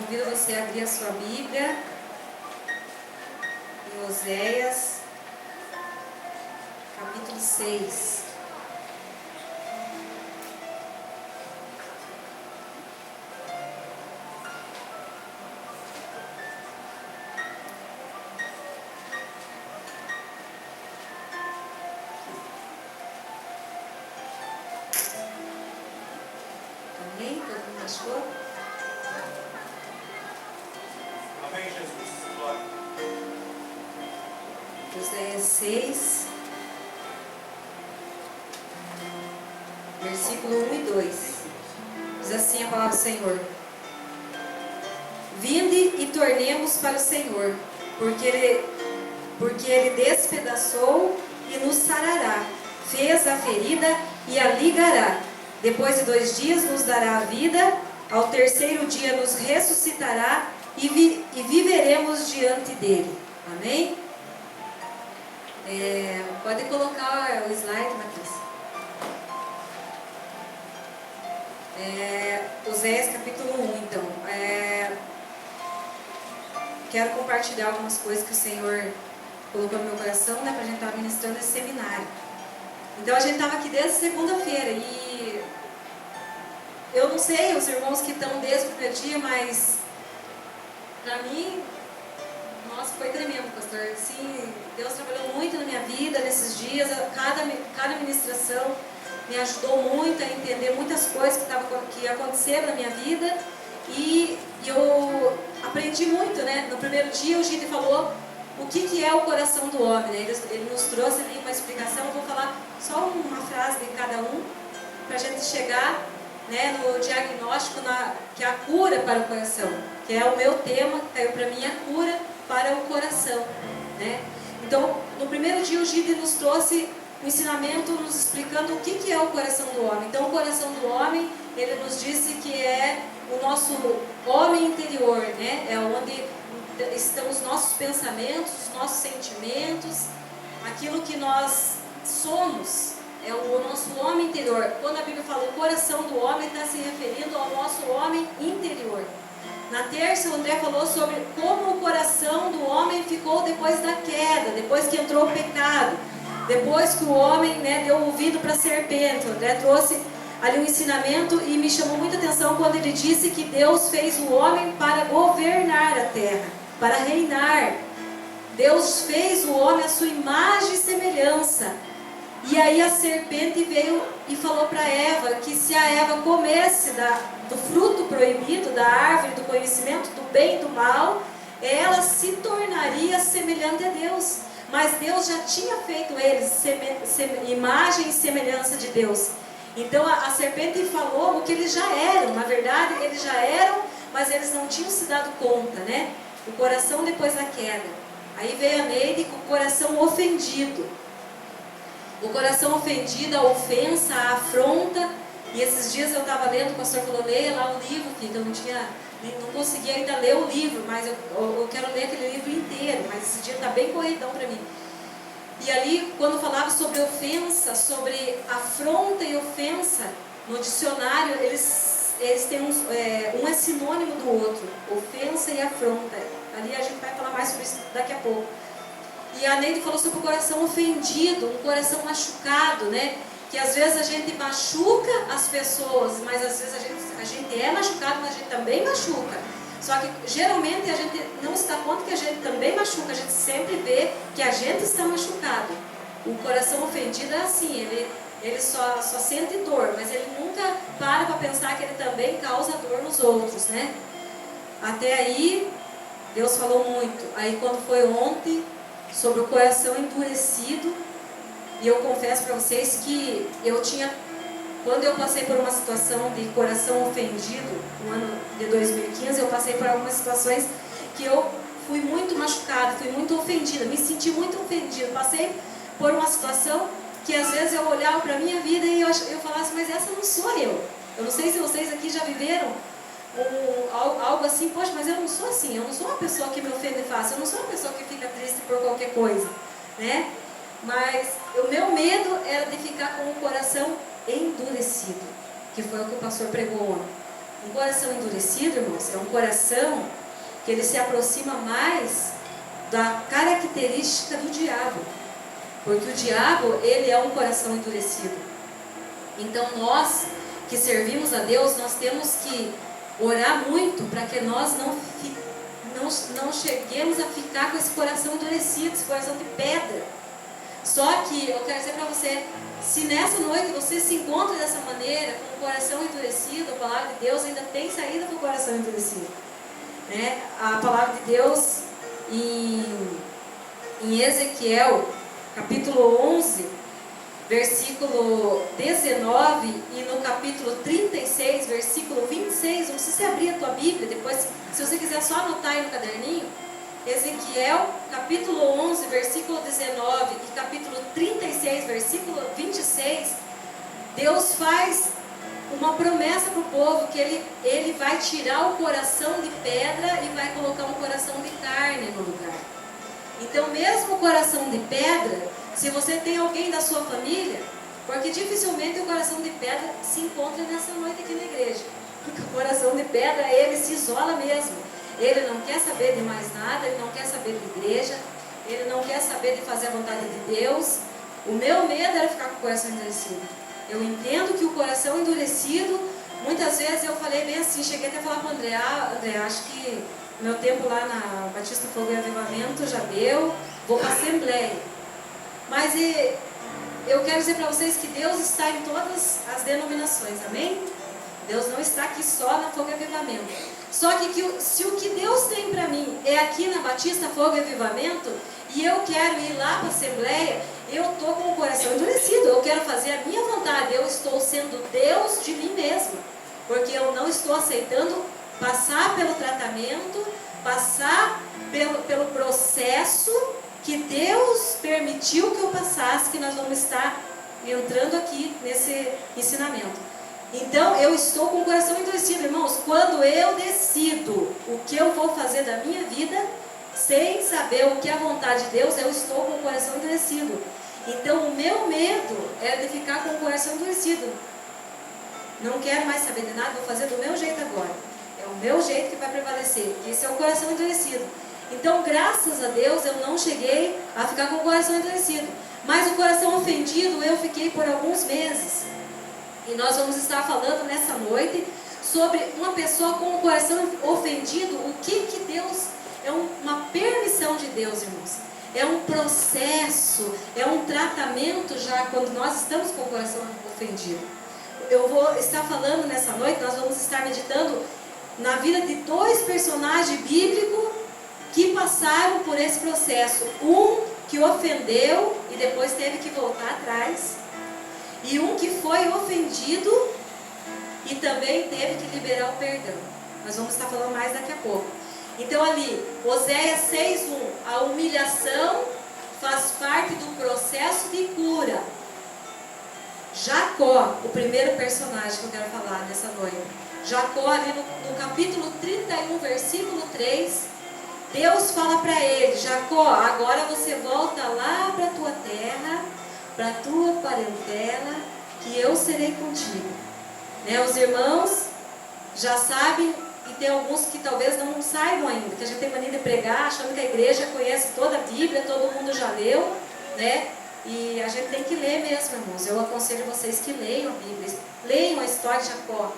Convido você a abrir a sua Bíblia em Oséias, capítulo 6. Amém? Todo mundo achou? Amém, Jesus. Glória. Oséias 6, versículo 1 e 2. Diz assim a palavra do Senhor: Vinde e tornemos para o Senhor, porque ele despedaçou e nos sarará, fez a ferida e a ligará. Depois de 2 dias nos dará a vida, ao terceiro dia nos ressuscitará e viveremos diante dele. Amém? Pode colocar o slide, Matheus. Oséias capítulo 1, então. Quero compartilhar algumas coisas que o Senhor colocou no meu coração, né, para a gente estar ministrando esse seminário. Então a gente estava aqui desde segunda-feira e eu não sei os irmãos que estão desde o primeiro dia, mas para mim, nossa, foi tremendo, pastor. Sim, Deus trabalhou muito na minha vida nesses dias. Cada ministração me ajudou muito a entender muitas coisas que aconteceram na minha vida. E eu aprendi muito, né? No primeiro dia o Gide falou o que é o coração do homem, né? Ele nos trouxe ali uma explicação. Eu vou falar só uma frase de cada um para a gente chegar, né, no diagnóstico, que é a cura para o coração, que é o meu tema, que caiu para mim, a cura para o coração, né? Então, no primeiro dia o Gide nos trouxe um ensinamento nos explicando o que é o coração do homem. Então, o coração do homem, ele nos disse que é o nosso homem interior, né? É onde estão os nossos pensamentos, os nossos sentimentos, aquilo que nós somos. É o nosso homem interior. Quando a Bíblia fala o coração do homem, está se referindo ao nosso homem interior. Na terça, o André falou sobre como o coração do homem ficou depois da queda, depois que entrou o pecado, depois que o homem, né, deu ouvido para a serpente. O André trouxe ali um ensinamento e me chamou muita atenção quando ele disse que Deus fez o homem para governar a terra, para reinar. Deus fez o homem à sua imagem e semelhança. E aí a serpente veio e falou para Eva que se a Eva comesse do fruto proibido, da árvore do conhecimento do bem e do mal, ela se tornaria semelhante a Deus. Mas Deus já tinha feito eles imagem e semelhança de Deus. Então a serpente falou o que eles já eram. Na verdade, eles já eram, mas eles não tinham se dado conta, né? O coração depois da queda. Aí veio a Neide com o coração ofendido. O coração ofendido, a ofensa, a afronta. E esses dias eu estava lendo, o pastor falou, leia lá o livro, que eu não conseguia ainda ler o livro, mas eu quero ler aquele livro inteiro, mas esse dia está bem corridão para mim. E ali, quando falava sobre ofensa, sobre afronta e ofensa, no dicionário, eles têm um é sinônimo do outro, ofensa e afronta. Ali a gente vai falar mais sobre isso daqui a pouco. E a Neide falou sobre o coração ofendido, um coração machucado, né? Que às vezes a gente machuca as pessoas, mas às vezes a gente é machucado, mas a gente também machuca. Só que geralmente a gente não se dá conta que a gente também machuca, a gente sempre vê que a gente está machucado. O coração ofendido é assim, ele só sente dor, mas ele nunca para pensar que ele também causa dor nos outros, né? Até aí, Deus falou muito. Aí quando foi ontem, sobre o coração endurecido, e eu confesso para vocês que quando eu passei por uma situação de coração ofendido, no ano de 2015, eu passei por algumas situações que eu fui muito machucada, fui muito ofendida, me senti muito ofendida. Passei por uma situação que às vezes eu olhava para a minha vida e eu falava assim, mas essa não sou eu. Eu não sei se vocês aqui já viveram algo assim, poxa, mas eu não sou assim, eu não sou uma pessoa que me ofende fácil, eu não sou uma pessoa que fica triste por qualquer coisa, né? Mas o meu medo era de ficar com o coração endurecido, que foi o que o pastor pregou ontem. Um coração endurecido, irmãos, é um coração que ele se aproxima mais da característica do diabo. Porque o diabo, ele é um coração endurecido. Então nós que servimos a Deus, nós temos que orar muito para que nós não cheguemos a ficar com esse coração endurecido, esse coração de pedra. Só que eu quero dizer para você, se nessa noite você se encontra dessa maneira, com o coração endurecido, a palavra de Deus ainda tem saída para o coração endurecido. Né? A palavra de Deus em Ezequiel, capítulo 11, versículo 19, e no capítulo 36, versículo 26, não precisa abrir a tua Bíblia, depois, se você quiser só anotar aí no caderninho, Ezequiel, capítulo 11, versículo 19 e capítulo 36, versículo 26, Deus faz uma promessa para o povo, que ele vai tirar o coração de pedra e vai colocar um coração de carne no lugar. Então, mesmo o coração de pedra, se você tem alguém da sua família, porque dificilmente o coração de pedra se encontra nessa noite aqui na igreja, porque o coração de pedra, ele se isola mesmo. Ele não quer saber de mais nada, ele não quer saber de igreja, ele não quer saber de fazer a vontade de Deus. O meu medo era ficar com o coração endurecido. Eu entendo que o coração endurecido, muitas vezes eu falei bem assim, cheguei até a falar para o André, acho que meu tempo lá na Batista Fogo e Avivamento já deu, vou para a Assembleia. Mas eu quero dizer para vocês que Deus está em todas as denominações, amém? Deus não está aqui só na Fogo e Avivamento. Só que se o que Deus tem para mim é aqui na Batista Fogo e Avivamento, e eu quero ir lá para a Assembleia, eu estou com o coração endurecido, eu quero fazer a minha vontade, eu estou sendo Deus de mim mesmo, porque eu não estou aceitando passar pelo tratamento, passar pelo processo que Deus permitiu que eu passasse, que nós vamos estar entrando aqui nesse ensinamento. Então, eu estou com o coração endurecido, irmãos. Quando eu decido o que eu vou fazer da minha vida, sem saber o que é a vontade de Deus, eu estou com o coração endurecido. Então, o meu medo é de ficar com o coração endurecido. Não quero mais saber de nada, vou fazer do meu jeito agora. É o meu jeito que vai prevalecer. Esse é o coração endurecido. Então, graças a Deus, eu não cheguei a ficar com o coração endurecido. Mas o coração ofendido, eu fiquei por alguns meses. E nós vamos estar falando nessa noite sobre uma pessoa com o coração ofendido. O que Deus... É uma permissão de Deus, irmãos. É um processo, é um tratamento já quando nós estamos com o coração ofendido. Eu vou estar falando nessa noite, nós vamos estar meditando na vida de dois personagens bíblicos que passaram por esse processo. Um que ofendeu e depois teve que voltar atrás. E um que foi ofendido e também teve que liberar o perdão. Nós vamos estar falando mais daqui a pouco. Então ali, Oséias 6:1, a humilhação faz parte do processo de cura. Jacó, o primeiro personagem que eu quero falar nessa noite. Jacó, ali no capítulo 31, versículo 3, Deus fala para ele: Jacó, agora você volta lá para a tua terra, para a tua parentela, que eu serei contigo. Né? Os irmãos já sabem, e tem alguns que talvez não saibam ainda, que a gente tem mania de pregar, achando que a igreja conhece toda a Bíblia, todo mundo já leu, né? E a gente tem que ler mesmo, irmãos. Eu aconselho vocês que leiam a Bíblia, leiam a história de Jacó.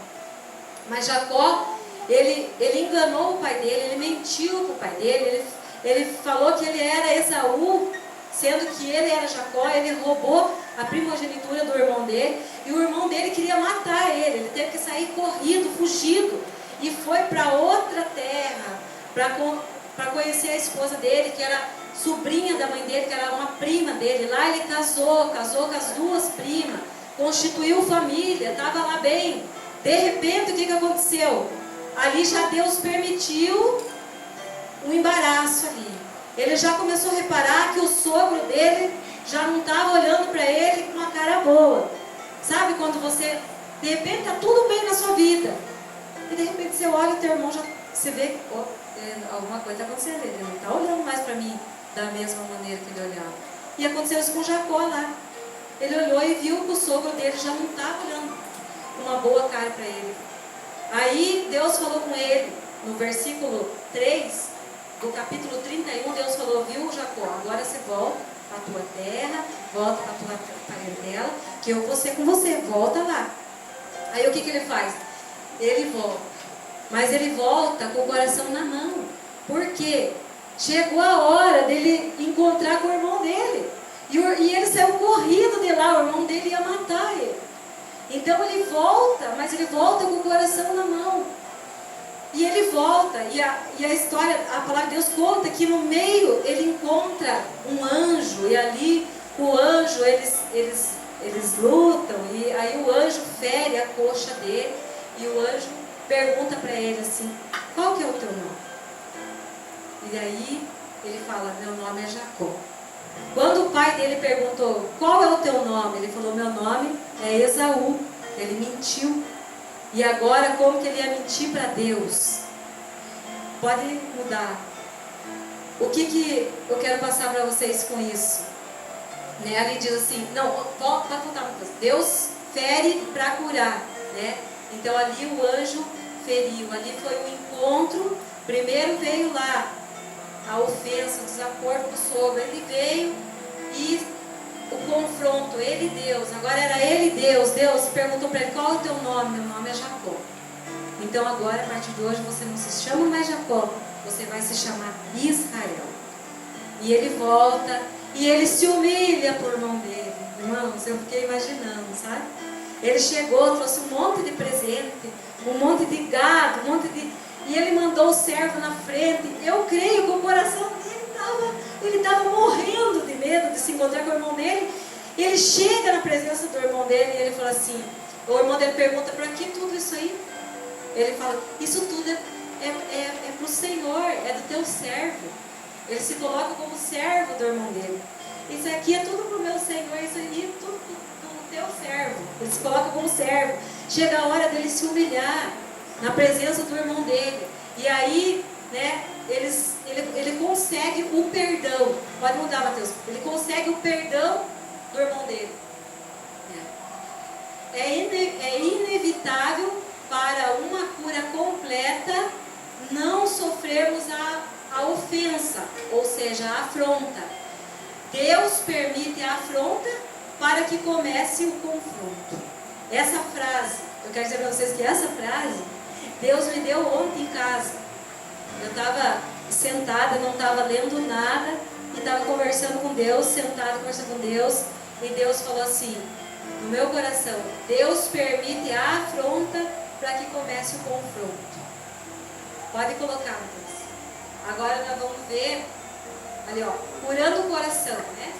Mas Jacó, ele enganou o pai dele, ele mentiu para o pai dele, ele falou que ele era Esaú, sendo que ele era Jacó. Ele roubou a primogenitura do irmão dele, e o irmão dele queria matar ele teve que sair corrido, fugido, e foi para outra terra, para conhecer a esposa dele, que era sobrinha da mãe dele, que era uma prima dele. Lá ele casou com as duas primas, constituiu família, estava lá bem. De repente, o que aconteceu? Ali já Deus permitiu um embaraço ali. Ele já começou a reparar que o sogro dele já não estava olhando para ele com uma cara boa. Sabe quando você, de repente, está tudo bem na sua vida, e de repente você olha e teu irmão já, você vê que alguma coisa está acontecendo, ele não está olhando mais para mim da mesma maneira que ele olhava. E aconteceu isso com Jacó lá. Ele olhou e viu que o sogro dele já não estava olhando com uma boa cara para ele. Aí Deus falou com ele, no versículo 3 do capítulo 31, Deus falou, viu Jacó, agora você volta para a tua terra, volta para a tua parentela, que eu vou ser com você, volta lá. Aí o que ele faz? Ele volta, mas ele volta com o coração na mão. Por quê? Chegou a hora dele encontrar com o irmão dele. E ele saiu corrido de lá, o irmão dele ia matar ele. Então ele volta, mas ele volta com o coração na mão. E ele volta, e a história, a palavra de Deus conta que no meio ele encontra um anjo, e ali o anjo, eles lutam, e aí o anjo fere a coxa dele, e o anjo pergunta para ele assim, qual que é o teu nome? E aí ele fala, meu nome é Jacó. Quando o pai dele perguntou, qual é o teu nome? Ele falou, meu nome é Esaú. Ele mentiu. E agora como que ele ia mentir para Deus? Pode mudar. O que eu quero passar para vocês com isso? Né? Ali diz assim, não, pode voltar uma coisa. Deus fere para curar, né? Então ali o anjo feriu, ali foi o encontro. Primeiro veio lá a ofensa, o desacordo do sogro, ele veio e o confronto, ele Deus, agora era ele Deus perguntou para ele, qual é o teu nome? Meu nome é Jacó. Então agora, a partir de hoje, você não se chama mais Jacó, você vai se chamar Israel. E ele volta, e ele se humilha por irmão dele. Irmãos, eu fiquei imaginando, sabe? Ele chegou, trouxe um monte de presente, um monte de gado, e ele mandou o servo na frente. Eu creio que o coração dele estava morrendo de medo de se encontrar com o irmão dele. E ele chega na presença do irmão dele e ele fala assim, o irmão dele pergunta, para que tudo isso aí? Ele fala, isso tudo é para o Senhor, é do teu servo. Ele se coloca como servo do irmão dele. Isso aqui é tudo para o meu Senhor, isso aí é tudo do teu servo. Ele se coloca como servo. Chega a hora dele se humilhar na presença do irmão dele. E aí, né, ele consegue o perdão. Pode mudar, Mateus. Ele consegue o perdão do irmão dele. É inevitável para uma cura completa não sofrermos a ofensa, ou seja, a afronta. Deus permite a afronta para que comece o confronto. Essa frase, eu quero dizer para vocês que essa frase Deus me deu ontem em casa. Eu estava sentada, não estava lendo nada e estava conversando com Deus, sentada conversando com Deus, e Deus falou assim, no meu coração, Deus permite a afronta para que comece o confronto. Pode colocar, Deus. Agora nós vamos ver, ali ó, curando o coração, né?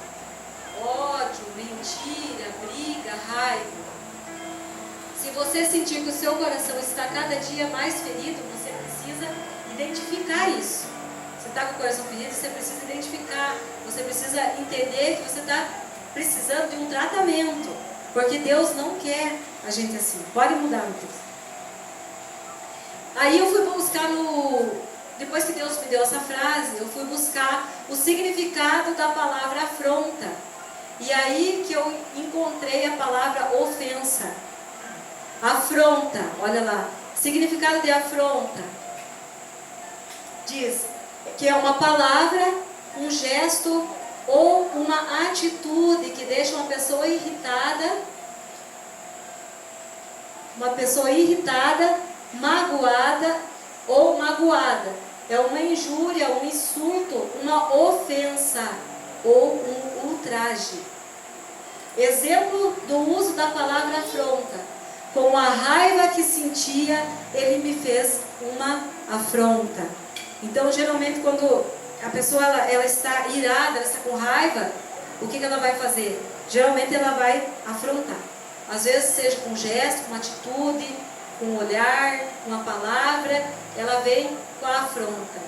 Ódio, mentira, briga, raiva. Se você sentir que o seu coração está cada dia mais ferido, você precisa identificar isso. Você está com o coração ferido, você precisa identificar. Você precisa entender que você está precisando de um tratamento. Porque Deus não quer a gente assim. Pode mudar, meu Deus. Aí eu fui buscar depois que Deus me deu essa frase, eu fui buscar o significado da palavra afronta. E aí que eu encontrei a palavra ofensa. Afronta, olha lá, significado de afronta. Diz que é uma palavra, um gesto ou uma atitude que deixa uma pessoa irritada, magoada ou magoada. É uma injúria, um insulto, uma ofensa ou um ultraje. Exemplo do uso da palavra afronta. Com a raiva que sentia, ele me fez uma afronta. Então, geralmente, quando a pessoa ela está irada, ela está com raiva, o que ela vai fazer? Geralmente, ela vai afrontar. Às vezes, seja com um gesto, com uma atitude, com um olhar, com uma palavra, ela vem com a afronta.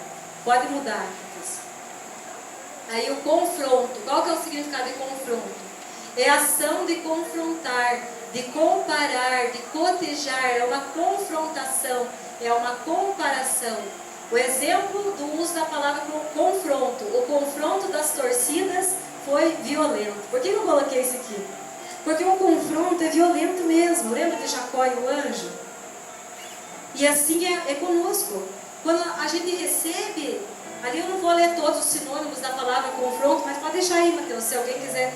Pode mudar. Aí, o confronto. Qual que é o significado de confronto? É a ação de confrontar, de comparar, de cotejar, é uma confrontação, é uma comparação. O exemplo do uso da palavra confronto, o confronto das torcidas foi violento. Por que eu coloquei isso aqui? Porque o confronto é violento mesmo. Lembra de Jacó e o anjo? E assim é conosco. Quando a gente recebe, ali eu não vou ler todos os sinônimos da palavra confronto, mas pode deixar aí, Mateus, se alguém quiser.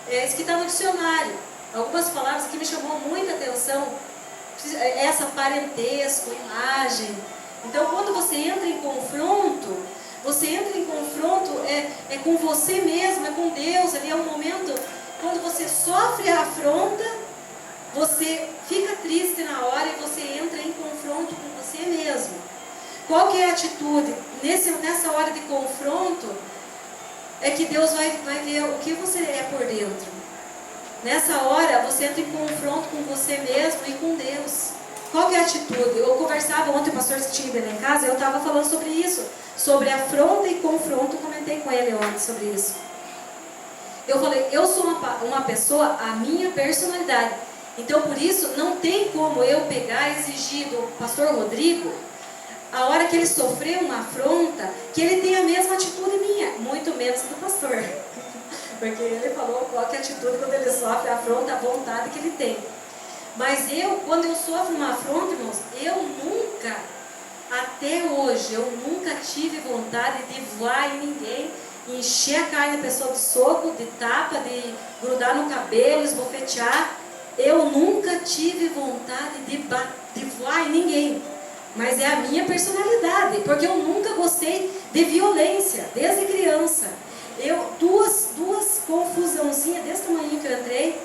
Isso que está no dicionário. Algumas palavras que me chamou muita atenção. Essa parentesco, imagem. Então, quando você entra em confronto, é com você mesmo, é com Deus. Ali é um momento, quando você sofre a afronta, você fica triste na hora e você entra em confronto com você mesmo. Qual que é a atitude? Nessa hora de confronto, é que Deus vai ver o que você é por dentro. Nessa hora, você entra em confronto com você mesmo e com Deus. Qual que é a atitude? Eu conversava ontem, o pastor tinha ido lá em casa, eu estava falando sobre isso. Sobre afronta e confronto, comentei com ele ontem sobre isso. Eu falei, eu sou uma pessoa, a minha personalidade. Então, por isso, não tem como eu pegar e exigir do pastor Rodrigo, a hora que ele sofreu uma afronta, que ele tenha a mesma atitude minha, muito menos do pastor. Porque ele falou qual que é a atitude quando ele sofre a afronta, a vontade que ele tem. Mas quando eu sofro uma afronta, irmãos, eu nunca, até hoje, eu nunca tive vontade de voar em ninguém, encher a cara da pessoa de soco, de tapa, de grudar no cabelo, esbofetear. Eu nunca tive vontade de voar em ninguém. Mas é a minha personalidade, porque eu nunca gostei de violência, desde criança. Duas confusãozinhas desse tamanho que eu entrei.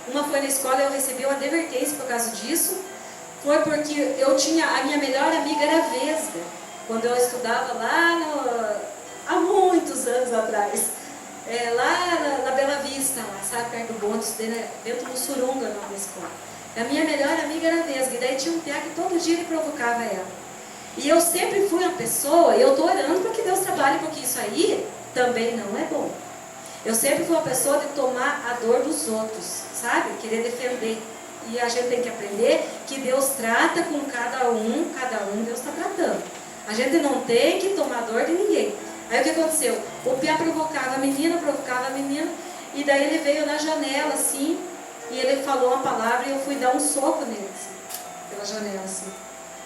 Uma foi na escola e eu recebi uma advertência por causa disso. Foi porque a minha melhor amiga era vesga. Quando eu estudava lá há muitos anos atrás. Lá na Bela Vista, lá, sabe, perto do bonde, dentro do Surunga, na escola. A minha melhor amiga era vesga, e daí tinha um piá que todo dia ele provocava ela. E eu sempre fui uma pessoa, e eu estou orando para que Deus trabalhe, porque isso aí também não é bom. Eu sempre fui uma pessoa de tomar a dor dos outros, sabe? Querer defender. E a gente tem que aprender que Deus trata com cada um Deus está tratando. A gente não tem que tomar dor de ninguém. Aí o que aconteceu? O piá provocava a menina, e daí ele veio na janela assim, e ele falou uma palavra e eu fui dar um soco nele, assim, pela janela, assim.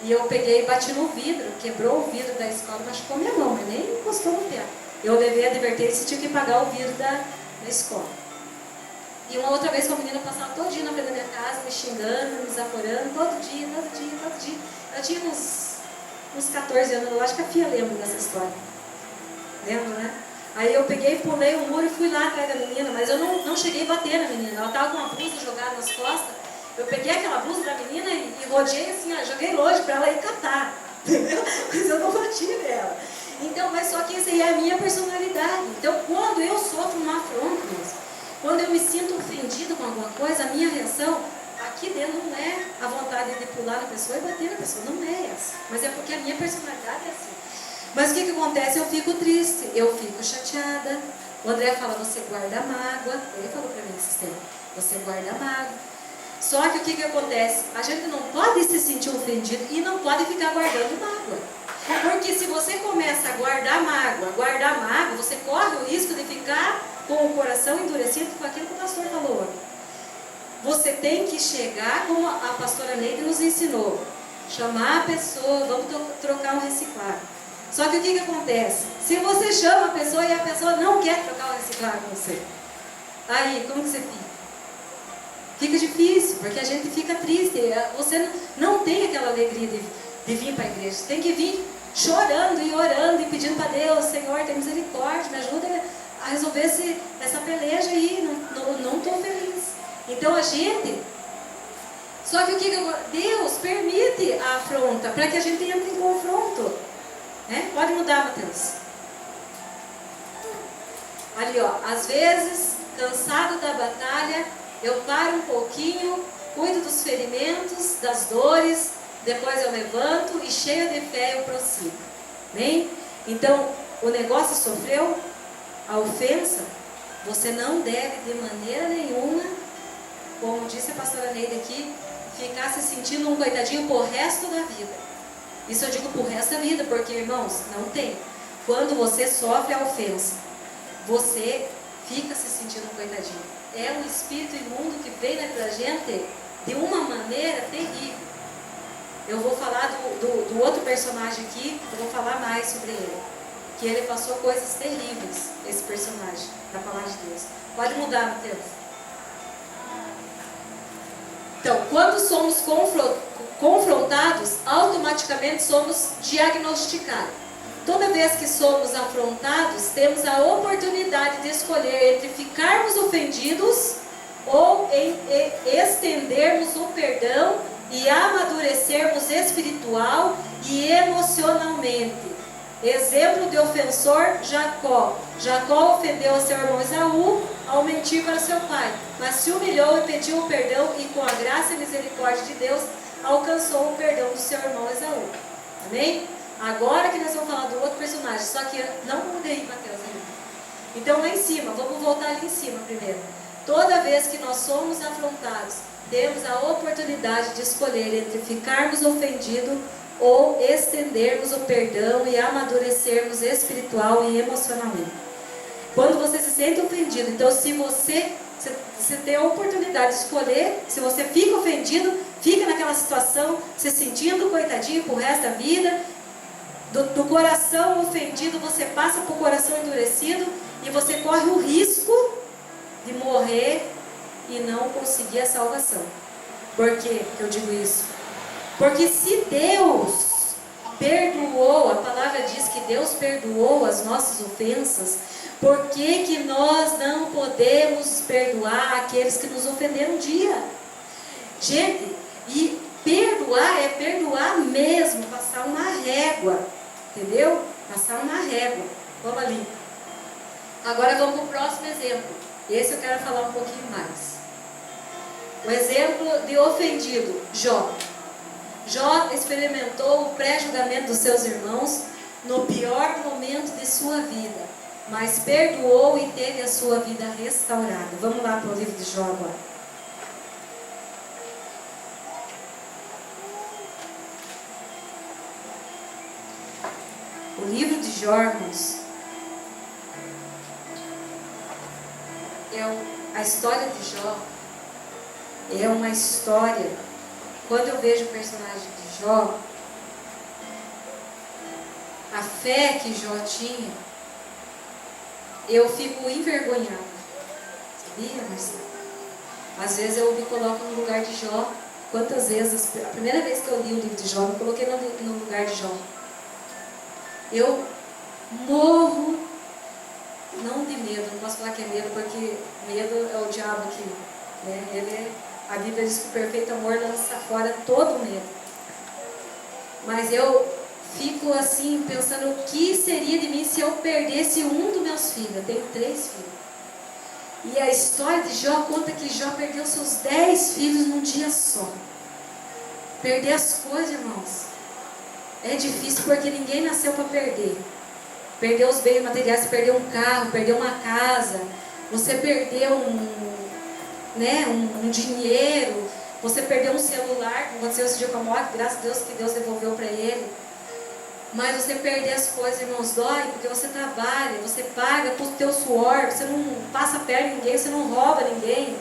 E eu peguei e bati no vidro, quebrou o vidro da escola, machucou minha mão, mas nem encostou no pé. Eu levei a advertência e tive que pagar o vidro da escola. E uma outra vez que a menina passava todo dia na frente da minha casa, me xingando, me desaforando, todo dia. Eu tinha uns 14 anos, eu acho que a Fia lembra dessa história. Lembra, né? Aí eu peguei, pulei o muro e fui lá atrás da menina, mas eu não cheguei a bater na menina. Ela estava com uma blusa jogada nas costas. Eu peguei aquela blusa da menina e rodei assim, joguei longe para ela ir catar. Entendeu? Mas eu não bati nela. Então, mas só que essa aí é a minha personalidade. Então, quando eu sofro uma afronta, quando eu me sinto ofendido com alguma coisa, a minha reação aqui dentro não é a vontade de pular na pessoa e bater na pessoa. Não é essa. Mas é porque a minha personalidade é assim. Mas o que acontece? Eu fico triste, eu fico chateada. O André fala, você guarda mágoa. Ele falou para mim esse tempo, você guarda mágoa. Só que o que acontece? A gente não pode se sentir ofendido e não pode ficar guardando mágoa. Porque se você começa a guardar mágoa, você corre o risco de ficar com o coração endurecido com aquilo que o pastor falou. Você tem que chegar, como a pastora Neide nos ensinou, chamar a pessoa, vamos trocar um reciclado. Só que o que acontece? Se você chama a pessoa e a pessoa não quer trocar o reciclado com você, aí como que você fica? Fica difícil, porque a gente fica triste. Você não tem aquela alegria de vir para a igreja. Você tem que vir chorando e orando e pedindo para Deus, Senhor, tem misericórdia, me ajuda a resolver essa peleja aí, não estou feliz. Então a gente... Só que Deus permite a afronta para que a gente entre em confronto. Né? Pode mudar, Mateus. Ali, ó, às vezes, cansado da batalha, eu paro um pouquinho, cuido dos ferimentos, das dores, depois eu levanto e cheia de fé eu prossigo. Bem? Então, o negócio sofreu, a ofensa, você não deve de maneira nenhuma, como disse a pastora Neide aqui, ficar se sentindo um coitadinho por resto da vida. Isso eu digo por resto da vida, porque, irmãos, não tem. Quando você sofre a ofensa, você fica se sentindo um coitadinho. É um espírito imundo que vem na vida da gente de uma maneira terrível. Eu vou falar do outro personagem aqui, eu vou falar mais sobre ele. Que ele passou coisas terríveis, esse personagem, da palavra de Deus. Pode mudar, Mateus. Então, quando somos confrontados, automaticamente somos diagnosticados. Toda vez que somos afrontados, temos a oportunidade de escolher entre ficarmos ofendidos ou em estendermos o perdão e amadurecermos espiritual e emocionalmente. Exemplo de ofensor, Jacó. Jacó ofendeu a seu irmão Esaú ao mentir para seu pai, mas se humilhou e pediu o perdão e com a graça e misericórdia de Deus alcançou o perdão do seu irmão Esaú. Amém? Agora que nós vamos falar do outro personagem, só que não mudei, Mateus, ainda. Então lá em cima, vamos voltar ali em cima primeiro. Toda vez que nós somos afrontados, temos a oportunidade de escolher entre ficarmos ofendidos ou estendermos o perdão e amadurecermos espiritual e emocionalmente. Quando você se sente ofendido, então se você tem a oportunidade de escolher, se você fica ofendido, fica naquela situação, se sentindo coitadinho pro resto da vida, do coração ofendido, você passa para o coração endurecido e você corre o risco de morrer e não conseguir a salvação. Por que eu digo isso? Porque se Deus perdoou, a palavra diz que Deus perdoou as nossas ofensas, por que nós não podemos perdoar aqueles que nos ofenderam um dia? Gente, e perdoar é perdoar mesmo, passar uma régua, entendeu? Passar uma régua. Vamos ali. Agora vamos para o próximo exemplo. Esse eu quero falar um pouquinho mais. O exemplo de ofendido, Jó. Jó experimentou o pré-julgamento dos seus irmãos no pior momento de sua vida, mas perdoou e teve a sua vida restaurada. Vamos lá para o livro de Jó agora. O livro de Jó, irmãos, a história de Jó é uma história. Quando eu vejo o personagem de Jó, a fé que Jó tinha, eu fico envergonhada. Sabia, Marcelo? Às vezes eu me coloco no lugar de Jó. Quantas vezes, a primeira vez que eu li o livro de Jó, eu me coloquei no lugar de Jó. Eu morro, não de medo, não posso falar que é medo, porque medo é o diabo aqui, né? A Bíblia diz que o perfeito amor lança fora todo medo. Mas eu fico assim, pensando o que seria de mim se eu perdesse um dos meus filhos. Eu tenho 3 filhos. E a história de Jó conta que Jó perdeu seus 10 filhos num dia só. Perder as coisas, irmãos, é difícil porque ninguém nasceu para perder. Perder os bens materiais, você perdeu um carro, perdeu uma casa, você perdeu um dinheiro, você perdeu um celular, como aconteceu esse dia com a morte, graças a Deus que Deus devolveu para ele. Mas você perder as coisas, irmãos, dói, porque você trabalha, você paga com o teu suor, você não passa perto de ninguém, você não rouba ninguém,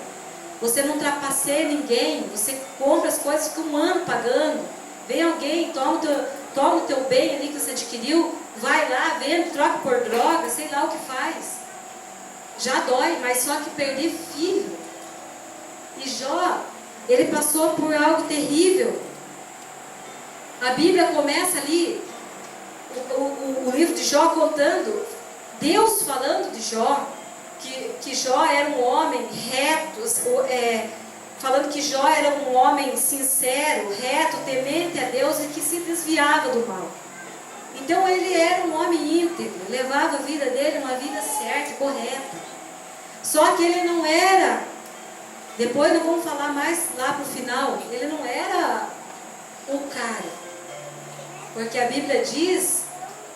você não trapaceia ninguém, você compra as coisas, fica um ano pagando. Vem alguém, toma o teu bem ali que você adquiriu, vai lá, vende, troca por droga, sei lá o que faz. Já dói, mas só que perder filho. E Jó, ele passou por algo terrível. A Bíblia começa ali, o livro de Jó contando, Deus falando de Jó, que Jó era um homem reto, falando que Jó era um homem sincero, reto, temente a Deus e que se desviava do mal. Então ele era um homem íntegro, levava a vida dele uma vida certa e correta. Só que ele não era, depois nós vamos falar mais lá para o final, ele não era o cara. Porque a Bíblia diz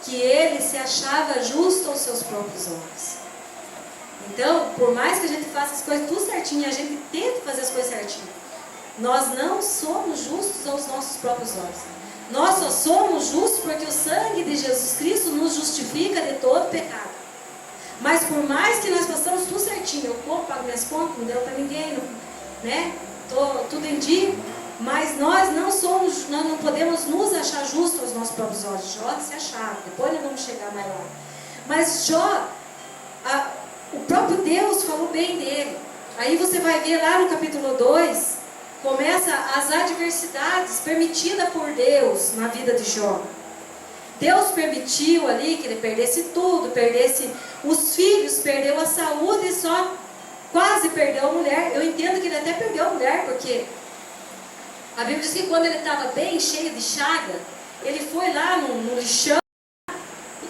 que ele se achava justo aos seus próprios olhos. Então, por mais que a gente faça as coisas tudo certinho, a gente tenta fazer as coisas certinho, nós não somos justos aos nossos próprios olhos. Nós só somos justos porque o sangue de Jesus Cristo nos justifica de todo pecado. Mas por mais que nós façamos tudo certinho, eu pago minhas contas, não deu para ninguém, né? Tô tudo em dia. Mas nós não podemos nos achar justos aos nossos próprios olhos. Jó se achava, depois nós vamos chegar mais lá. Mas Jó, o próprio Deus falou bem dele. Aí você vai ver lá no capítulo 2, começa as adversidades permitidas por Deus na vida de Jó. Deus permitiu ali que ele perdesse tudo, perdesse os filhos, perdeu a saúde e só quase perdeu a mulher. Eu entendo que ele até perdeu a mulher, porque a Bíblia diz que quando ele estava bem cheio de chaga, ele foi lá no lixão.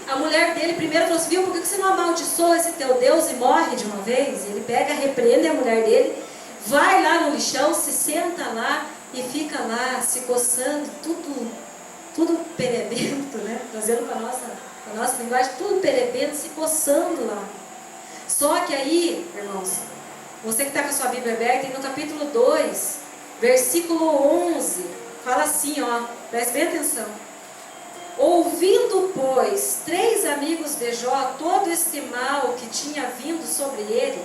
A mulher dele primeiro falou assim: viu, por que você não amaldiçoa esse teu Deus e morre de uma vez? Ele pega, repreende a mulher dele, vai lá no lixão, se senta lá e fica lá se coçando, tudo perebento, né? Trazendo para a nossa linguagem, tudo perebento, se coçando lá. Só que aí, irmãos, você que está com a sua Bíblia aberta, e no capítulo 2, versículo 11, fala assim, ó, preste bem atenção. Ouvindo, pois, 3 amigos de Jó todo este mal que tinha vindo sobre ele,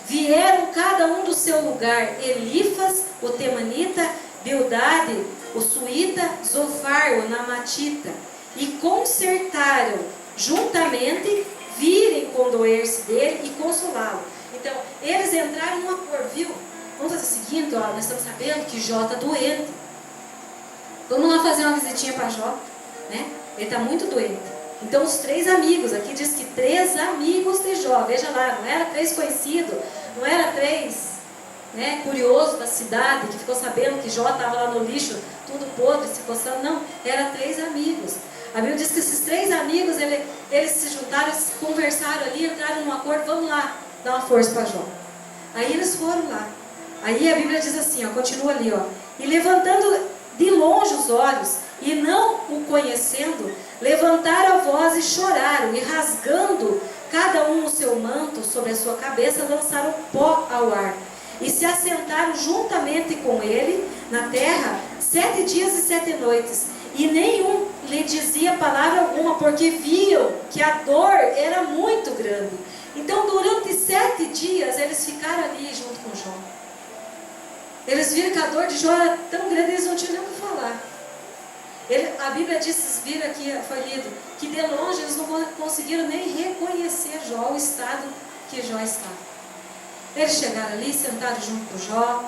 vieram cada um do seu lugar, Elifas, o temanita, Bildade, o suíta, Zofar, o namatita, e consertaram juntamente virem condoer-se dele e consolá-lo. Então, eles entraram num acordo, viu? Vamos fazer o seguinte, ó, nós estamos sabendo que Jó está doente. Vamos lá fazer uma visitinha para Jó, né? Ele está muito doente. Então, os 3 amigos, aqui diz que 3 amigos de Jó, veja lá, não era 3 conhecidos, não era 3, né, curiosos da cidade, que ficou sabendo que Jó estava lá no lixo, tudo podre, se coçando, não, era 3 amigos. A Bíblia diz que esses 3 amigos, eles se juntaram, conversaram ali, entraram num acordo, vamos lá, dar uma força para Jó. Aí eles foram lá. Aí a Bíblia diz assim, ó, continua ali, ó, e levantando de longe os olhos, e não o conhecendo, levantaram a voz e choraram, e rasgando cada um o seu manto sobre a sua cabeça, lançaram pó ao ar, e se assentaram juntamente com ele na terra 7 dias e 7 noites, e nenhum lhe dizia palavra alguma, porque viam que a dor era muito grande. Então, durante 7 dias, eles ficaram ali junto com Jó. Eles viram que a dor de Jó era tão grande, eles não tinham nem o que falar. A Bíblia diz, vocês viram aqui, foi lido, que de longe eles não conseguiram nem reconhecer Jó, o estado que Jó estava. Eles chegaram ali, sentaram junto com Jó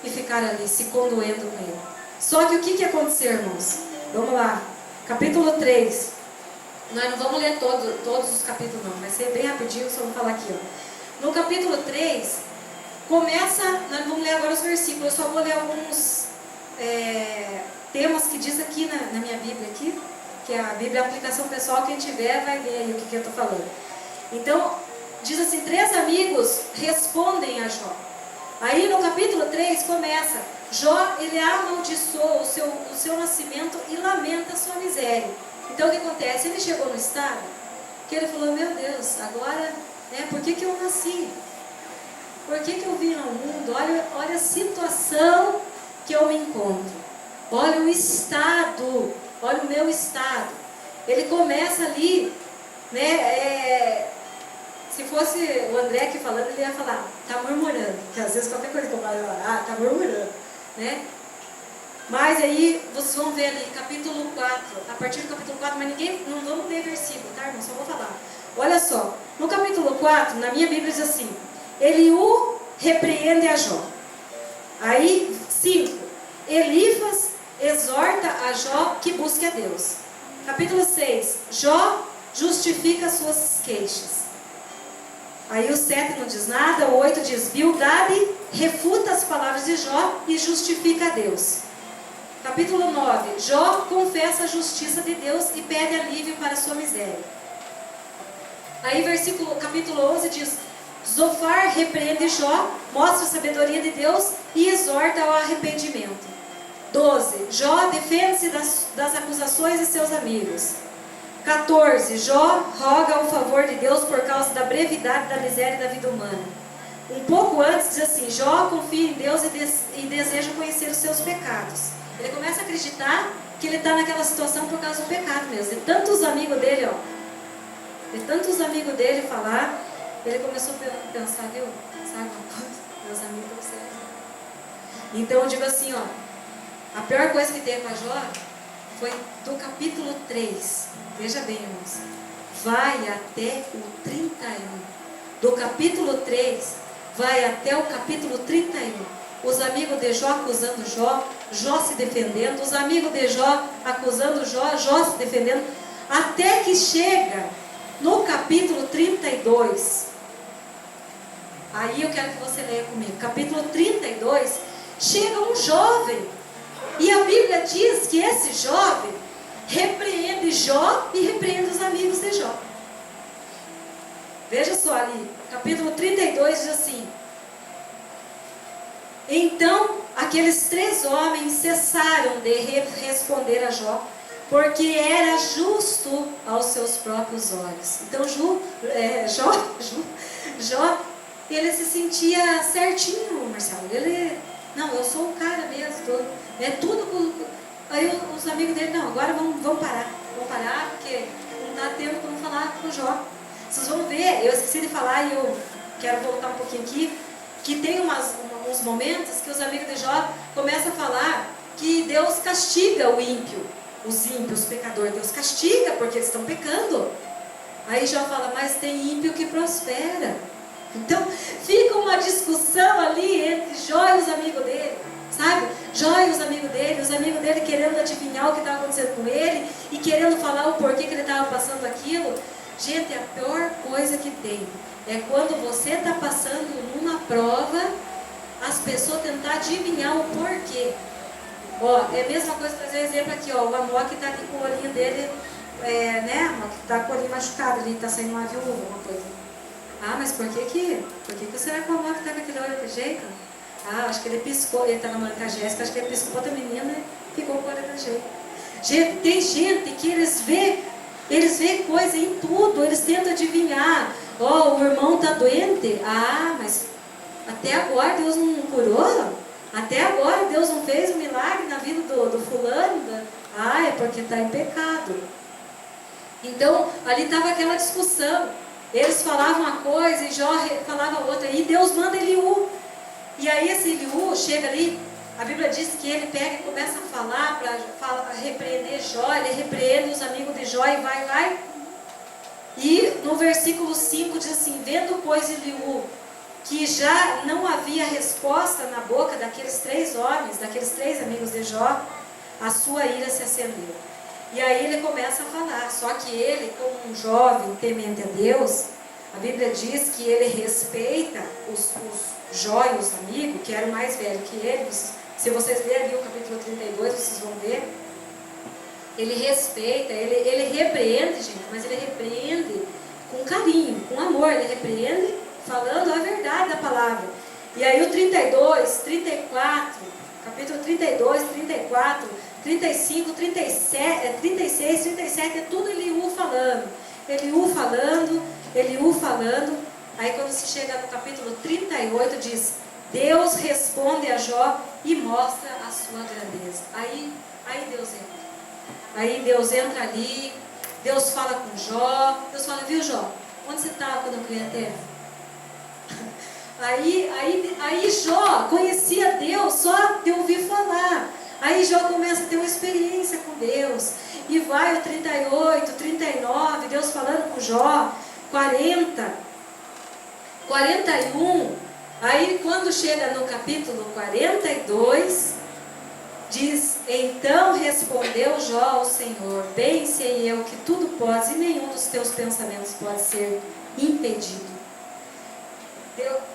e ficaram ali, se condoendo com ele. Só que o que aconteceu, irmãos? Vamos lá, capítulo 3. Nós não vamos ler todos os capítulos não, vai ser bem rapidinho, só vou falar aqui. Ó. No capítulo 3, começa, nós vamos ler agora os versículos, eu só vou ler alguns temas que diz aqui na minha Bíblia, aqui, que é a Bíblia Aplicação Pessoal, quem tiver vai ver aí o que eu estou falando. Então, diz assim, 3 amigos respondem a Jó. Aí no capítulo 3 começa, Jó, ele amaldiçoa o seu nascimento e lamenta a sua miséria. Então o que acontece? Ele chegou no estado que ele falou, meu Deus, agora, por que eu nasci? Por que eu vim ao mundo? Olha a situação que eu me encontro. Olha o estado, olha o meu estado. Ele começa ali, né? Se fosse o André aqui falando, ele ia falar, tá murmurando. Porque às vezes qualquer coisa que eu falo, tá murmurando, né? Mas aí vocês vão ver ali, capítulo 4, a partir do capítulo 4, mas não vamos ler versículo, tá, irmão? Só vou falar. Olha só, no capítulo 4, na minha Bíblia diz assim, ele o repreende a Jó. Aí, 5, Elifas exorta a Jó que busque a Deus. Capítulo 6, Jó justifica suas queixas. Aí o 7 não diz nada, o 8 diz, Bildade refuta as palavras de Jó e justifica a Deus. Capítulo 9, Jó confessa a justiça de Deus e pede alívio para a sua miséria. Aí capítulo 11 diz, Zofar repreende Jó, mostra a sabedoria de Deus e exorta ao arrependimento. 12, Jó defende-se das acusações de seus amigos. 14, Jó roga o favor de Deus por causa da brevidade da miséria da vida humana. Um pouco antes diz assim, Jó confia em Deus e deseja conhecer os seus pecados. Ele começa a acreditar que ele está naquela situação por causa do pecado mesmo. De tantos amigos dele, falar, ele começou a pensar, viu? Sabe uma coisa? Meus amigos estão certos. Então eu digo assim, A pior coisa que teve com a Jó foi do capítulo 3. Veja bem, irmãos. Vai até o 31. Do capítulo 3, vai até o capítulo 31. Os amigos de Jó acusando Jó, Jó se defendendo. Os amigos de Jó acusando Jó, Jó se defendendo. Até que chega no capítulo 32. Aí eu quero que você leia comigo. Capítulo 32. Chega um jovem. E a Bíblia diz que esse jovem repreende Jó e repreende os amigos de Jó. Veja só ali, capítulo 32 diz assim: então aqueles 3 homens cessaram de responder a Jó, porque era justo aos seus próprios olhos. Então Jó, ele se sentia certinho, Marcelo. Não, eu sou o cara mesmo, é tudo. Aí os amigos dele, não, agora vamos parar, porque não dá tempo para não falar com o Jó. Vocês vão ver, eu esqueci de falar e eu quero voltar um pouquinho aqui, que tem uns momentos que os amigos de Jó começam a falar que Deus castiga o ímpio, os ímpios, os pecadores. Deus castiga porque eles estão pecando. Aí Jó fala, mas tem ímpio que prospera. Então fica uma discussão ali entre Jó e os amigos dele, sabe? Jó e os amigos dele querendo adivinhar o que estava acontecendo com ele e querendo falar o porquê que ele estava passando aquilo. Gente, a pior coisa que tem é quando você está passando numa prova, as pessoas tentar adivinhar o porquê. Ó, é a mesma coisa, trazer exemplo aqui, ó, o Amok está ali com o olhinho dele, Amok, está com o olhinho machucado ali, está saindo uma viúva, uma coisa. Ah, mas por que será que o Amok está com aquele olho daquele jeito? Ah, acho que ele piscou, ele está namorando com a Jéssica, acho que ele piscou outra menina e ficou com o olho daquele jeito. Gente, tem gente que eles veem coisa em tudo, eles tentam adivinhar. Ó, o irmão está doente. Ah, mas até agora Deus não curou? Até agora Deus não fez um milagre na vida do fulano? Ah, é porque está em pecado. Então, ali estava aquela discussão. Eles falavam uma coisa e Jó falava outra. E Deus manda Eliú. E aí esse Eliú chega ali, a Bíblia diz que ele pega e começa a falar, para repreender Jó, ele repreende os amigos de Jó e vai. E no versículo 5 diz assim, vendo pois Eliú, que já não havia resposta na boca daqueles 3 homens, daqueles 3 amigos de Jó, a sua ira se acendeu. E aí ele começa a falar, só que ele, como um jovem temente a Deus, a Bíblia diz que ele respeita os Jó e os amigos, que eram mais velhos que ele. Se vocês lerem o capítulo 32, vocês vão ver. Ele respeita, ele repreende, gente, mas ele repreende com carinho, com amor. Ele repreende falando a verdade da palavra. E aí o 32, 34, capítulo 32, 34, 35, 37, 36, 37, é tudo Eliú falando. Eliú falando. Aí quando se chega no capítulo 38, diz, Deus responde a Jó e mostra a sua grandeza. Aí Deus entra. Aí Deus entra ali, Deus fala com Jó, Deus fala, viu Jó, onde você estava quando eu criei a terra? Aí Jó conhecia Deus só de ouvir falar. Aí Jó começa a ter uma experiência com Deus. E vai o 38, 39, Deus falando com Jó, 40, 41, aí quando chega no capítulo 42, diz, então respondeu Jó ao Senhor, bem sei eu que tudo podes e nenhum dos teus pensamentos pode ser impedido.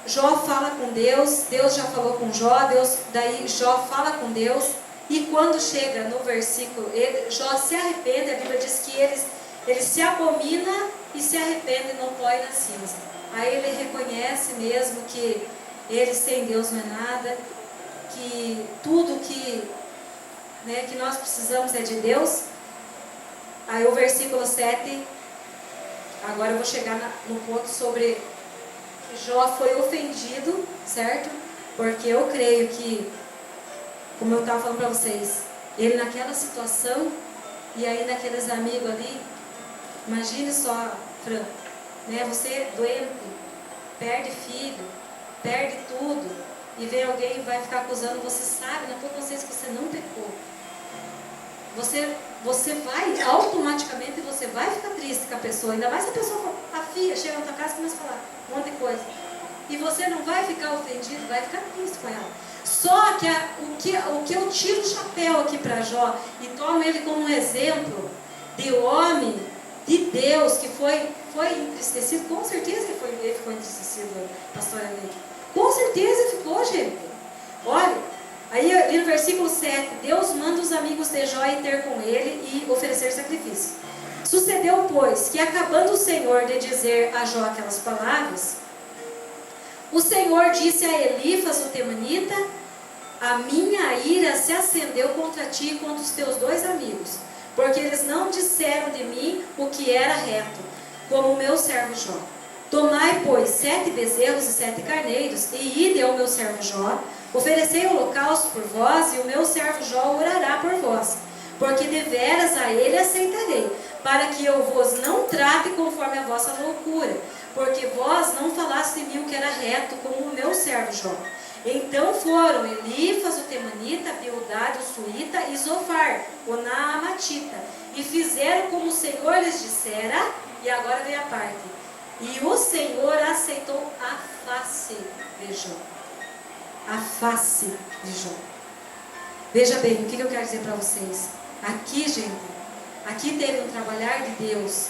Jó fala com Deus, Deus já falou com Jó, daí Jó fala com Deus, e quando chega no versículo, Jó se arrepende, a Bíblia diz que ele se abomina e se arrepende no pó e na cinza. Aí ele reconhece mesmo que ele sem Deus não é nada, que tudo que nós precisamos é de Deus. Aí o versículo 7, agora eu vou chegar no ponto sobre que Jó foi ofendido, certo? Porque eu creio que, como eu estava falando para vocês, ele naquela situação, e aí naqueles amigos ali, imagine só, Fran, você doente, perde filho, perde tudo, e vem alguém e vai ficar acusando, você sabe na tua consciência que você não pecou. Você vai, automaticamente, você vai ficar triste com a pessoa. Ainda mais se a pessoa, a filha, chega na tua casa e começa a falar um monte de coisa. E você não vai ficar ofendido, vai ficar triste com ela. Só que o que eu tiro o chapéu aqui para Jó e tomo ele como um exemplo de homem, de Deus, que foi entristecido. Com certeza ele ficou entristecido, pastora Neide. Com certeza ficou, gente. Olha, aí ali no versículo 7, Deus manda os amigos de Jó ir ter com ele e oferecer sacrifício. Sucedeu, pois, que acabando o Senhor de dizer a Jó aquelas palavras, o Senhor disse a Elifas, o temanita: a minha ira se acendeu contra ti e contra os teus dois amigos, porque eles não disseram de mim o que era reto, como o meu servo Jó. Tomai, pois, 7 bezerros e 7 carneiros, e ide ao meu servo Jó, oferecei holocausto por vós, e o meu servo Jó orará por vós, porque deveras a ele aceitarei, para que eu vos não trate conforme a vossa loucura, porque vós não falaste de mim o que era reto, como o meu servo Jó. Então foram Elifas, o temanita, Bildade, o suíta, e Zofar, o naamatita, e fizeram como o Senhor lhes dissera. E agora vem a parte: e o Senhor aceitou a face de Jó. A face de Jó. Veja bem, o que eu quero dizer para vocês? Aqui, gente, aqui teve um trabalhar de Deus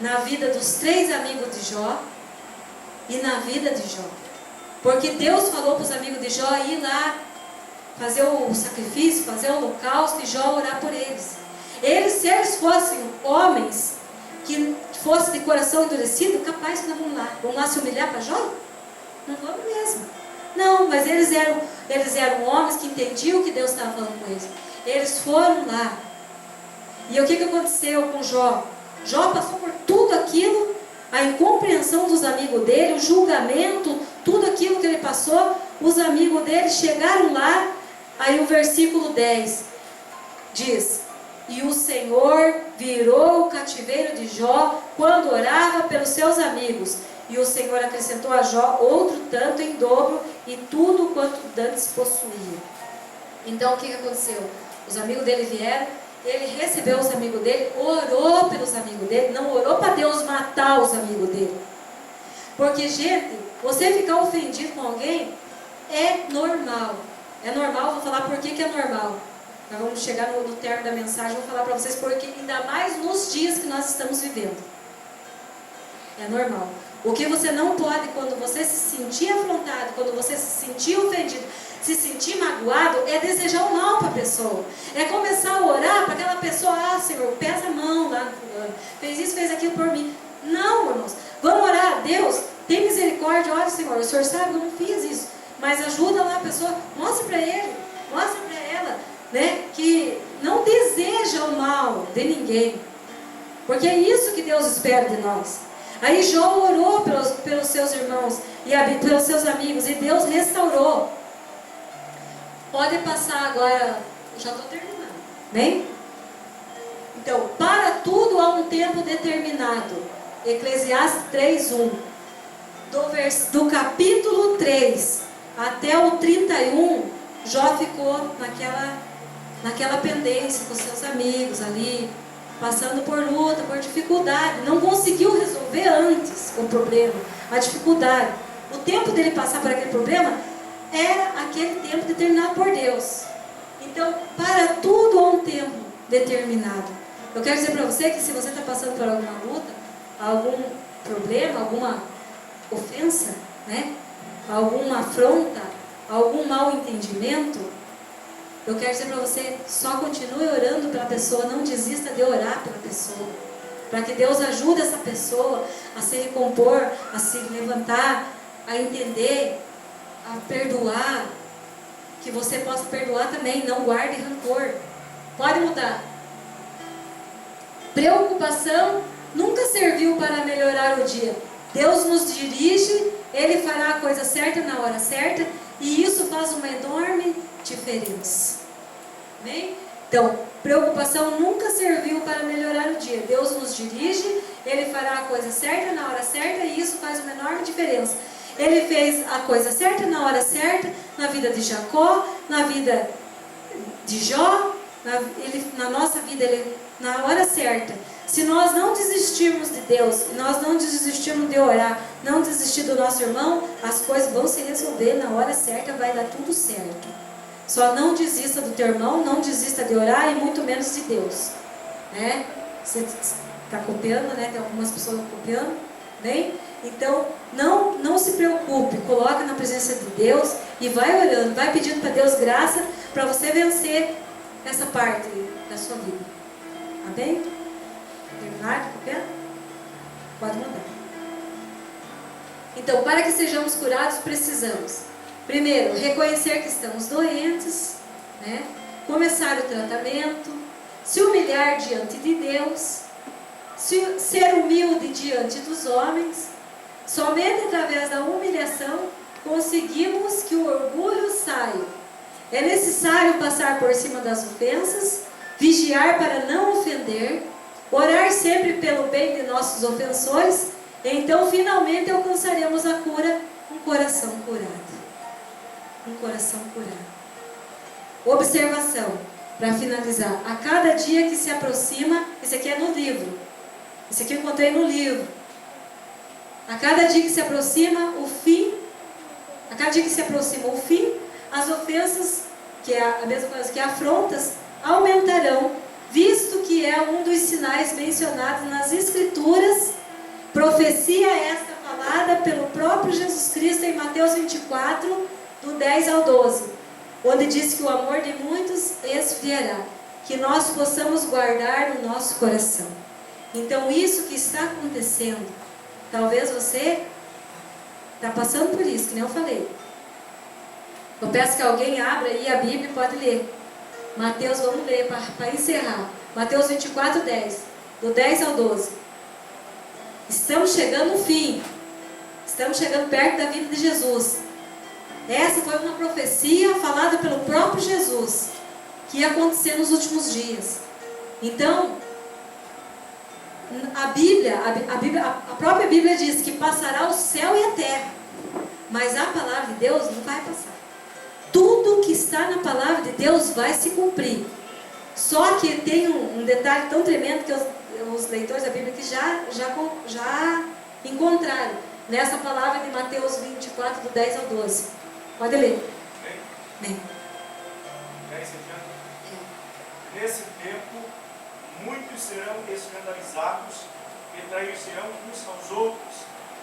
na vida dos 3 amigos de Jó e na vida de Jó. Porque Deus falou para os amigos de Jó ir lá fazer o sacrifício, fazer o holocausto, e Jó orar por eles. Se eles fossem homens que fossem de coração endurecido, capaz que não vão lá se humilhar para Jó? Não vamos mesmo. Não, mas eles eram homens que entendiam o que Deus estava falando com eles. Eles foram lá. E o que aconteceu com Jó? Jó passou por tudo aquilo, a incompreensão dos amigos dele, o julgamento, tudo aquilo que ele passou. Os amigos dele chegaram lá. Aí o versículo 10 diz: e o Senhor virou o cativeiro de Jó quando orava pelos seus amigos, e o Senhor acrescentou a Jó outro tanto em dobro, e tudo quanto dantes possuía. Então o que aconteceu? Os amigos dele vieram, ele recebeu os amigos dele, orou pelos amigos dele, não orou para Deus matar os amigos dele. Porque, gente, você ficar ofendido com alguém é normal. É normal, vou falar por que é normal. Nós vamos chegar no término da mensagem, vou falar para vocês porque, ainda mais nos dias que nós estamos vivendo. É normal. O que você não pode, quando você se sentir afrontado, quando você se sentir ofendido, se sentir magoado, é desejar o mal para a pessoa. É começar a orar para aquela pessoa: Senhor, pesa a mão lá no fulano, fez isso, fez aquilo por mim. Não, irmãos, vamos orar: Deus, tem misericórdia, olha, Senhor, o Senhor sabe que eu não fiz isso, mas ajuda lá a pessoa, mostra para ele, mostra para ela, né, que não deseja o mal de ninguém, porque é isso que Deus espera de nós. Aí Jó orou pelos seus irmãos e pelos seus amigos, e Deus restaurou. Pode passar agora, já estou terminando, bem? Então, para tudo há um tempo determinado. Eclesiastes 3:1. Do capítulo 3 até o 31, Jó ficou naquela pendência com seus amigos ali, passando por luta, por dificuldade. Não conseguiu resolver antes o problema, a dificuldade. O tempo dele passar por aquele problema era aquele tempo determinado por Deus. Então, para tudo há um tempo determinado. Eu quero dizer para você que se você está passando por alguma luta, algum problema, alguma ofensa, né? Alguma afronta, algum mal entendimento, eu quero dizer para você: só continue orando pela pessoa, não desista de orar pela pessoa, para que Deus ajude essa pessoa a se recompor, a se levantar, a entender, a perdoar, que você possa perdoar também, não guarde rancor. Pode mudar. Preocupação nunca serviu para melhorar o dia. Deus nos dirige, Ele fará a coisa certa na hora certa, e isso faz uma enorme diferença. Amém? Então, preocupação nunca serviu para melhorar o dia. Deus nos dirige, Ele fará a coisa certa na hora certa, e isso faz uma enorme diferença. Ele fez a coisa certa na hora certa, na vida de Jacó, na vida de Jó, na nossa vida, ele, na hora certa. Se nós não desistirmos de Deus, nós não desistirmos de orar, não desistir do nosso irmão, as coisas vão se resolver na hora certa, vai dar tudo certo. Só não desista do teu irmão, não desista de orar e muito menos de Deus. Né? Você está copiando, né? Tem algumas pessoas copiando, bem? Então, não se preocupe, coloca na presença de Deus e vai orando, vai pedindo para Deus graça para você vencer essa parte da sua vida. Amém? Terminar de copiar? Pode mandar. Então, para que sejamos curados, precisamos, primeiro, reconhecer que estamos doentes, né? Começar o tratamento, se humilhar diante de Deus, ser humilde diante dos homens. Somente através da humilhação conseguimos que o orgulho saia. É necessário passar por cima das ofensas, vigiar para não ofender, orar sempre pelo bem de nossos ofensores, e então finalmente alcançaremos a cura, um coração curado. Um coração curado. Observação, para finalizar. A cada dia que se aproxima, isso aqui é no livro, isso aqui eu encontrei no livro. A cada dia que se aproxima o fim, as ofensas, que é a mesma coisa que afrontas, aumentarão, visto que é um dos sinais mencionados nas Escrituras, profecia esta falada pelo próprio Jesus Cristo em Mateus 24, do 10 ao 12, onde diz que o amor de muitos esfriará, que nós possamos guardar no nosso coração. Então isso que está acontecendo, talvez você está passando por isso, que nem eu falei. Eu peço que alguém abra aí a Bíblia e pode ler. Mateus, vamos ler para encerrar. Mateus 24, 10. Do 10 ao 12. Estamos chegando no fim. Estamos chegando perto da vida de Jesus. Essa foi uma profecia falada pelo próprio Jesus, que ia acontecer nos últimos dias. Então, a própria Bíblia diz que passará o céu e a terra, mas a palavra de Deus não vai passar. Tudo que está na palavra de Deus vai se cumprir. Só que tem um detalhe tão tremendo que os leitores da Bíblia que já encontraram nessa palavra de Mateus 24, do 10 ao 12. Pode ler. Bem. Nesse tempo, muitos serão escandalizados e trair-se-ão uns aos outros,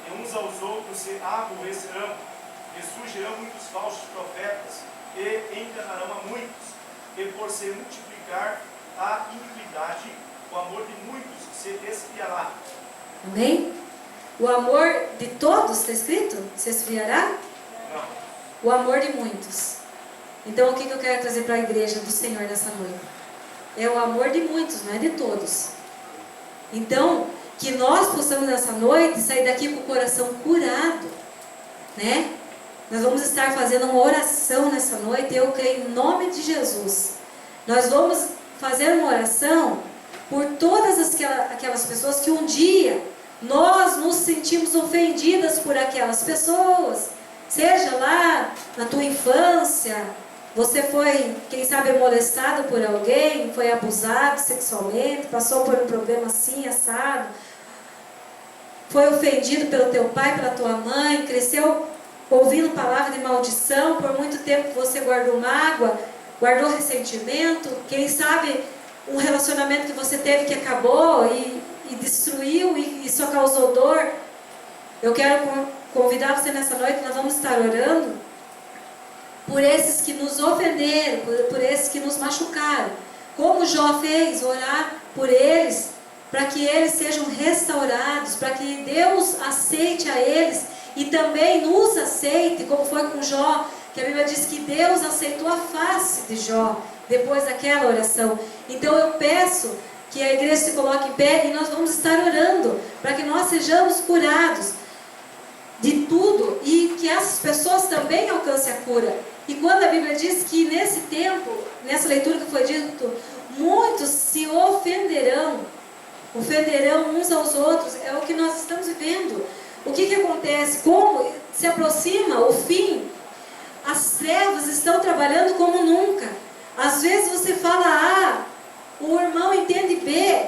e uns aos outros se aborrecerão, e surgirão muitos falsos profetas, e enganarão a muitos, e por se multiplicar a iniquidade, o amor de muitos se esfriará. Amém? O amor de todos, está escrito? Se esfriará? Não. O amor de muitos. Então o que eu quero trazer para a igreja do Senhor nessa noite? É o amor de muitos, não é de todos. Então, que nós possamos nessa noite sair daqui com o coração curado, né? Nós vamos estar fazendo uma oração nessa noite, eu creio em nome de Jesus. Nós vamos fazer uma oração por todas aquelas pessoas que um dia nós nos sentimos ofendidas por aquelas pessoas. Seja lá na tua infância, você foi, quem sabe, molestado por alguém, foi abusado sexualmente, passou por um problema assim, assado, foi ofendido pelo teu pai, pela tua mãe, cresceu ouvindo palavra de maldição, por muito tempo você guardou mágoa, guardou ressentimento, quem sabe um relacionamento que você teve que acabou e destruiu e só causou dor. Eu quero convidar você nessa noite, nós vamos estar orando por esses que nos ofenderam, por esses que nos machucaram. Como Jó fez, orar por eles, para que eles sejam restaurados, para que Deus aceite a eles e também nos aceite, como foi com Jó, que a Bíblia diz que Deus aceitou a face de Jó, depois daquela oração. Então eu peço que a igreja se coloque em pé e nós vamos estar orando, para que nós sejamos curados de tudo e que essas pessoas também alcancem a cura. E quando a Bíblia diz que nesse tempo, nessa leitura que foi dito, muitos se ofenderão uns aos outros, é o que nós estamos vivendo. O que acontece? Como se aproxima o fim, as trevas estão trabalhando como nunca. Às vezes você fala A, o irmão entende B,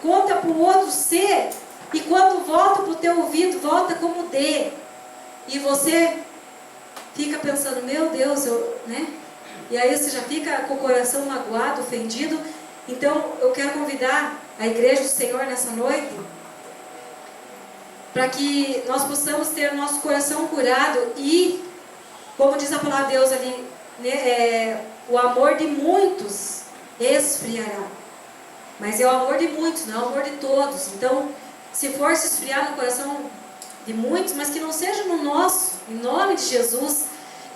conta para o outro C, e quando volta para o teu ouvido, volta como D. E você fica pensando, meu Deus, né? E aí você já fica com o coração magoado, ofendido. Então eu quero convidar a igreja do Senhor nessa noite, para que nós possamos ter o nosso coração curado e, como diz a palavra de Deus ali, né, o amor de muitos esfriará. Mas é o amor de muitos, não é o amor de todos. Então, se for se esfriar no coração de muitos, mas que não seja no nosso, em nome de Jesus,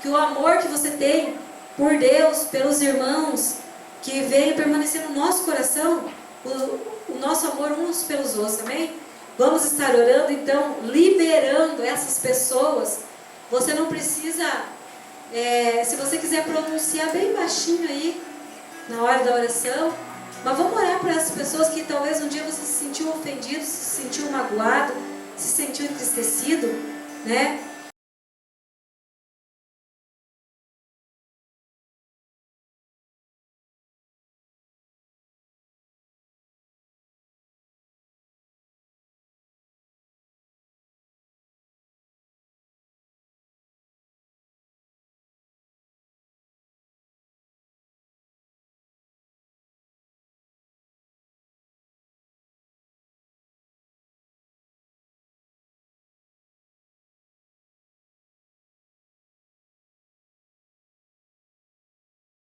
que o amor que você tem por Deus, pelos irmãos, que venha permanecer no nosso coração, o nosso amor uns pelos outros, amém? Vamos estar orando, então, liberando essas pessoas. Você não precisa, se você quiser pronunciar bem baixinho aí, na hora da oração, mas vamos orar para essas pessoas que talvez um dia você se sentiu ofendido, se sentiu magoado, se sentiu entristecido, né?